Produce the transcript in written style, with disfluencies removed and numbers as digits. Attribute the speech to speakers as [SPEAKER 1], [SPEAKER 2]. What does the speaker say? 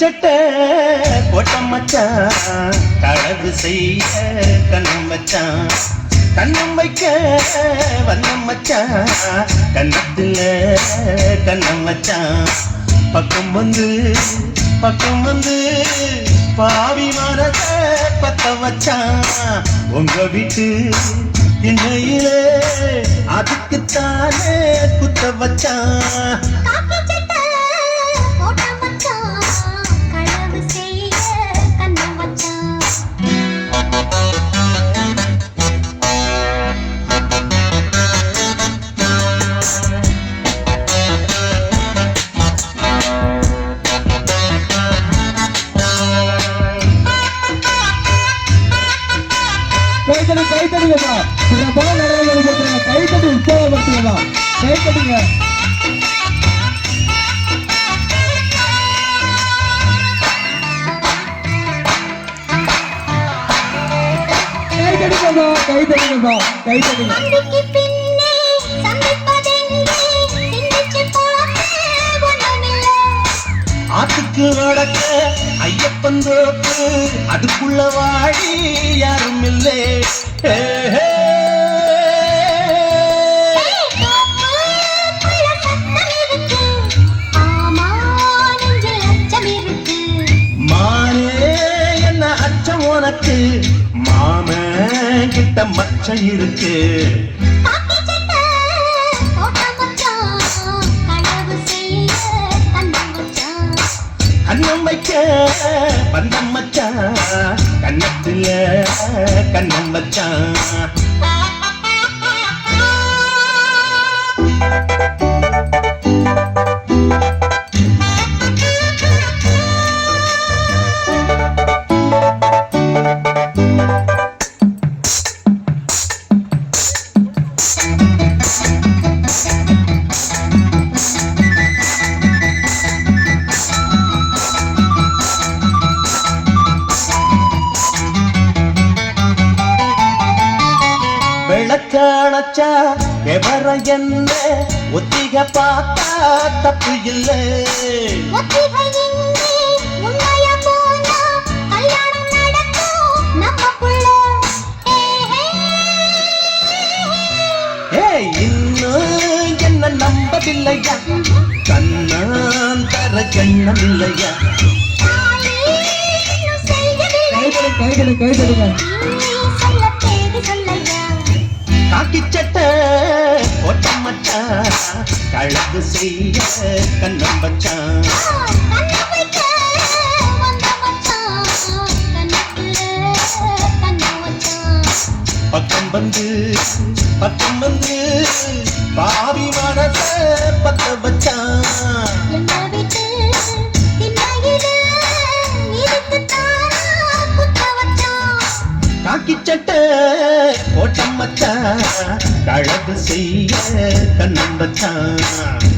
[SPEAKER 1] சட்டை போட்டம் மச்சான் கழகு செய்ய கண்ணம் வச்சான் கண்ணம் வைக்க வந்த மச்சான் கண்ணத்துல கண்ணம் வச்சான் பக்கம் வந்து பாவி மனத பத்த வச்சான் உங்க வீட்டு திண்ணையிலே அதுக்குத்தானே குத்த வச்சான்.
[SPEAKER 2] கைத்தடிங்கப்பா, சிறப்பான நிறைவேறுங்க. கைத்தடி உற்சாகப்படுத்துங்கப்பா, கைத்தடிங்க. கைத்தடிங்கப்பா, கைத்தடிங்கப்பா, கைத்தடிங்க.
[SPEAKER 1] ஆத்துக்கு வடக்க ஐயப்பன் தோப்பு அதுக்குள்ள வாடி யாரும் இல்லை. மானே என்ன அச்சம் உனக்கு மாம கிட்ட மச்சம் இருக்கு. கண்ணம் வைக்க பந்தம் மச்சான் கண்ணத்துல கண்ணம் வச்சான். விளக்காணச்சா விவர என்ன ஒத்திக பார்த்தா தப்பு இல்லை. இன்னும் என்ன நம்பவில்லையா கண்ணான் தர கண்ணம் இல்லையா. காக்கி சட்டை போட்டம் மச்சான் கழகு செய்ய கண்ணம் வச்சான். பக்கம் வந்து பாவி மனச பத்த வச்சான். காக்கி சட்டை போட்டம் மச்சான் கழகு செய்ய கண்ணம் வச்சான்.